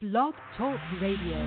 Blog Talk Radio.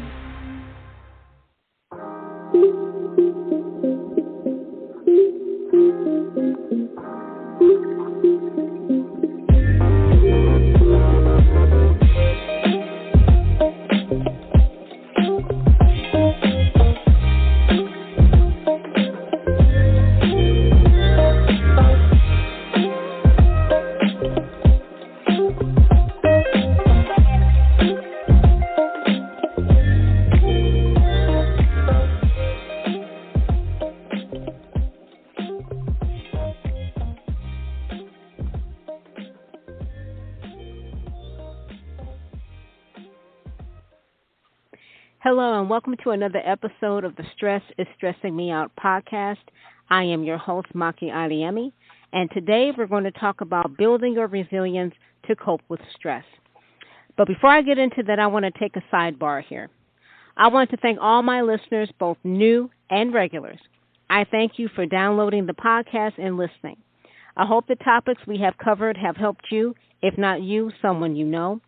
Hello and welcome to another episode of the Stress is Stressing Me Out podcast. I am your host, Maki Adeyemi, and today we're going to talk about building your resilience to cope with stress. But before I get into that, I want to take a sidebar here. I want to thank all my listeners, both new and regulars. I thank you for downloading the podcast and listening. I hope the topics we have covered have helped you, if not you, someone you know.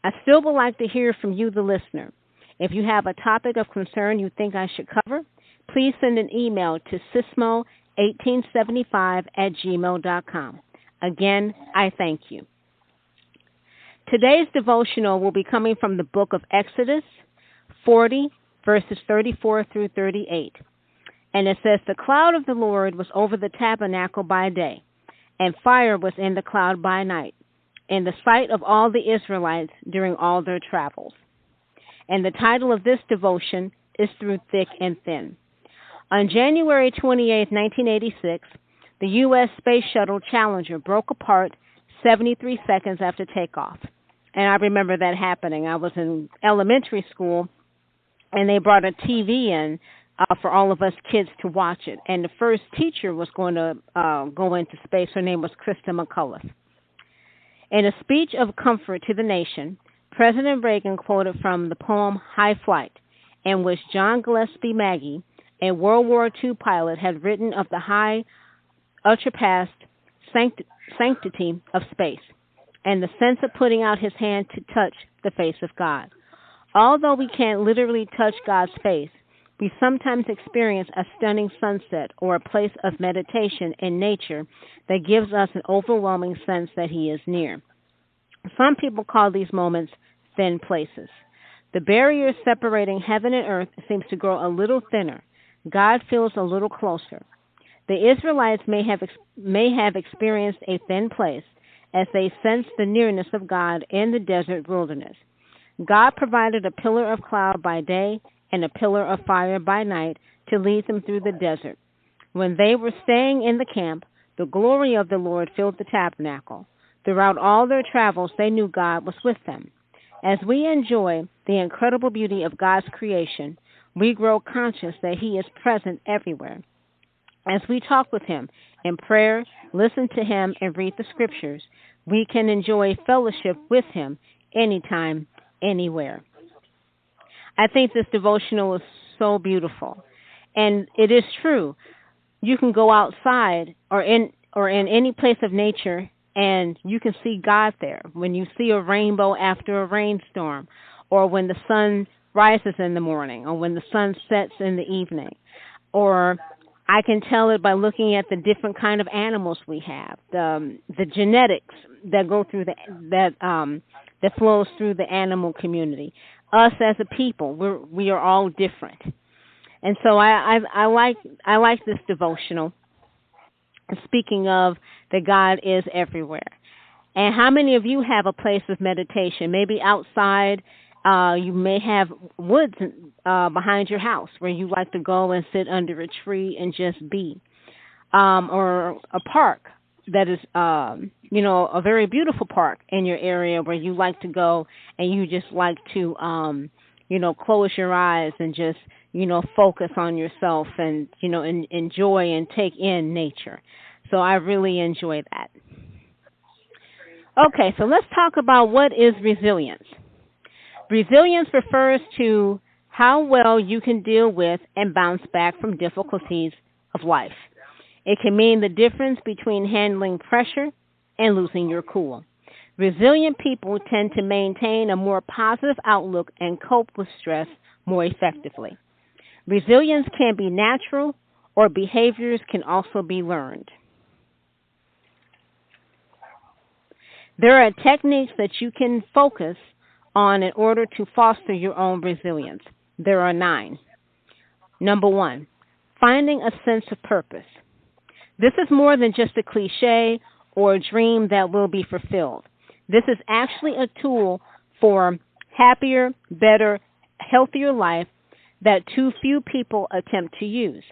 I still would like to hear from you, the listener. If you have a topic of concern you think I should cover, please send an email to sismo1875@gmail.com. Again, I thank you. Today's devotional will be coming from the book of Exodus 40, verses 34 through 38. And it says, "The cloud of the Lord was over the tabernacle by day, and fire was in the cloud by night, in the sight of all the Israelites during all their travels." And the title of this devotion is Through Thick and Thin. On January 28, 1986, the U.S. Space Shuttle Challenger broke apart 73 seconds after takeoff. And I remember that happening. I was in elementary school, and they brought a TV in for all of us kids to watch it. And the first teacher was going to go into space. Her name was Krista McCullough. In a speech of comfort to the nation, President Reagan quoted from the poem High Flight, in which John Gillespie Magee, a World War II pilot, had written of the high, ultrapassed sanctity of space, and the sense of putting out his hand to touch the face of God. Although we can't literally touch God's face, we sometimes experience a stunning sunset or a place of meditation in nature that gives us an overwhelming sense that He is near. Some people call these moments thin places. The barrier separating heaven and earth seems to grow a little thinner. God feels a little closer. The Israelites may have experienced a thin place as they sensed the nearness of God in the desert wilderness. God provided a pillar of cloud by day and a pillar of fire by night to lead them through the desert. When they were staying in the camp, the glory of the Lord filled the tabernacle. Throughout all their travels, they knew God was with them. As we enjoy the incredible beauty of God's creation, we grow conscious that He is present everywhere. As we talk with Him in prayer, listen to Him, and read the Scriptures, we can enjoy fellowship with Him anytime, anywhere. I think this devotional is so beautiful. And it is true. You can go outside or in any place of nature, and you can see God there. When you see a rainbow after a rainstorm, or when the sun rises in the morning, or when the sun sets in the evening. Or I can tell it by looking at the different kind of animals we have, the genetics that go through that flows through the animal community. Us as a people, we are all different. And so I like this devotional. Speaking of that God is everywhere. And how many of you have a place of meditation? Maybe outside, you may have woods behind your house where you like to go and sit under a tree and just be. Or a park that is, a very beautiful park in your area where you like to go and you just like to, close your eyes and just, focus on yourself and, enjoy and take in nature. So I really enjoy that. Okay, so let's talk about what is resilience. Resilience refers to how well you can deal with and bounce back from difficulties of life. It can mean the difference between handling pressure and losing your cool. Resilient people tend to maintain a more positive outlook and cope with stress more effectively. Resilience can be natural, or behaviors can also be learned. There are techniques that you can focus on in order to foster your own resilience. There are 9. Number 1, finding a sense of purpose. This is more than just a cliche or a dream that will be fulfilled. This is actually a tool for happier, better, healthier life that too few people attempt to use.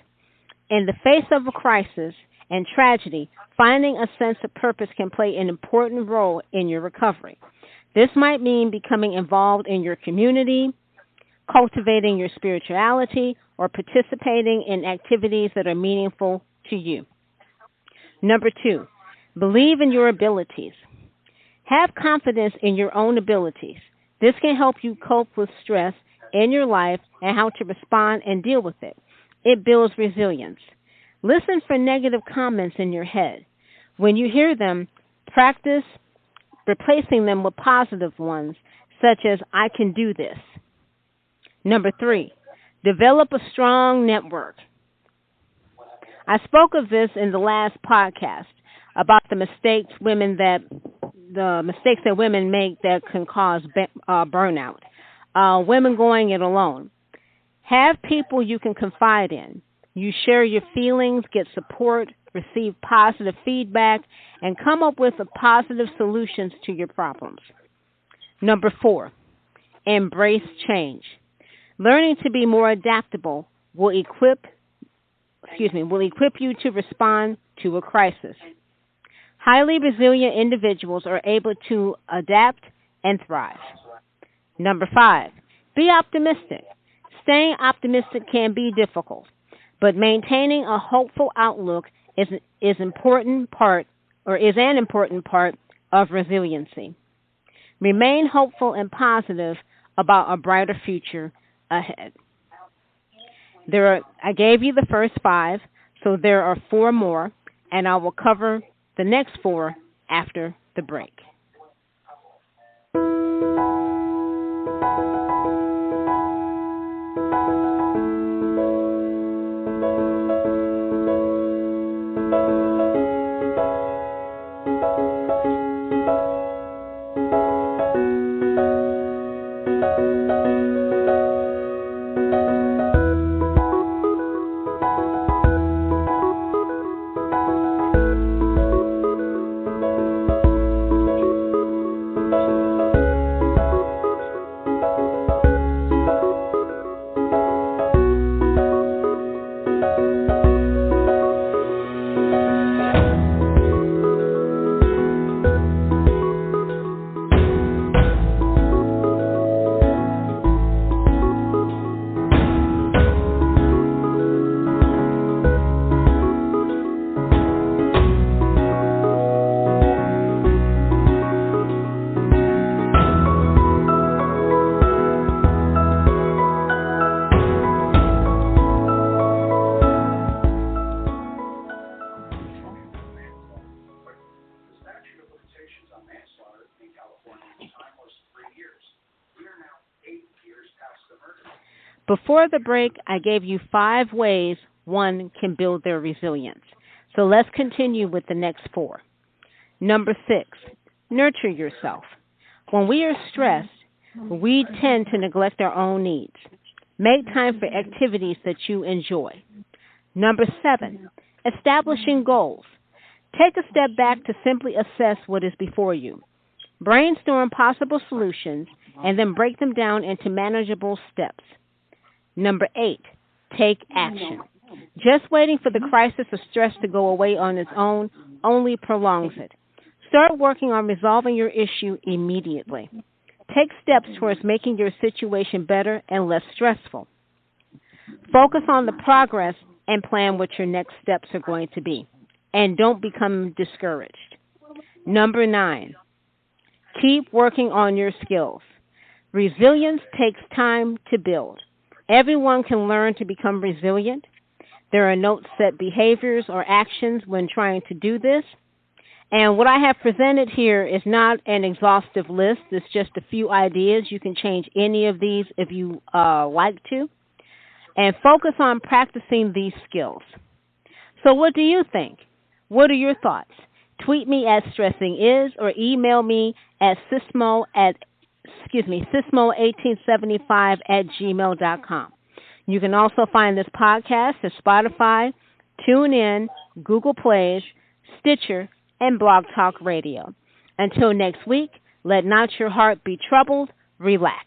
In the face of a crisis and tragedy, finding a sense of purpose can play an important role in your recovery. This might mean becoming involved in your community, cultivating your spirituality, or participating in activities that are meaningful to you. Number 2, believe in your abilities. Have confidence in your own abilities. This can help you cope with stress in your life and how to respond and deal with it. It builds resilience. Listen for negative comments in your head. When you hear them, practice replacing them with positive ones, such as, I can do this. Number 3, develop a strong network. I spoke of this in the last podcast about the mistakes that women make that can cause burnout. Women going it alone. Have people you can confide in. You share your feelings, get support, receive positive feedback, and come up with positive solutions to your problems. Number 4, embrace change. Learning to be more adaptable will equip you to respond to a crisis. Highly resilient individuals are able to adapt and thrive. Number 5, be optimistic. Staying optimistic can be difficult, but maintaining a hopeful outlook is an important part of resiliency. Remain hopeful and positive about a brighter future ahead. I gave you the first 5, so there are 4 more, and I will cover the next 4 after the break. Before the break, I gave you 5 ways one can build their resilience. So let's continue with the next 4. Number 6, nurture yourself. When we are stressed, we tend to neglect our own needs. Make time for activities that you enjoy. Number 7, establishing goals. Take a step back to simply assess what is before you. Brainstorm possible solutions and then break them down into manageable steps. Number 8, take action. Just waiting for the crisis or stress to go away on its own only prolongs it. Start working on resolving your issue immediately. Take steps towards making your situation better and less stressful. Focus on the progress and plan what your next steps are going to be. And don't become discouraged. Number 9, keep working on your skills. Resilience takes time to build. Everyone can learn to become resilient. There are no set behaviors or actions when trying to do this. And what I have presented here is not an exhaustive list. It's just a few ideas. You can change any of these if you like to. And focus on practicing these skills. So what do you think? What are your thoughts? Tweet me at StressingIs or email me at sismo1875 You can also find this podcast at Spotify, TuneIn, Google Play, Stitcher, and Blog Talk Radio. Until next week, let not your heart be troubled. Relax.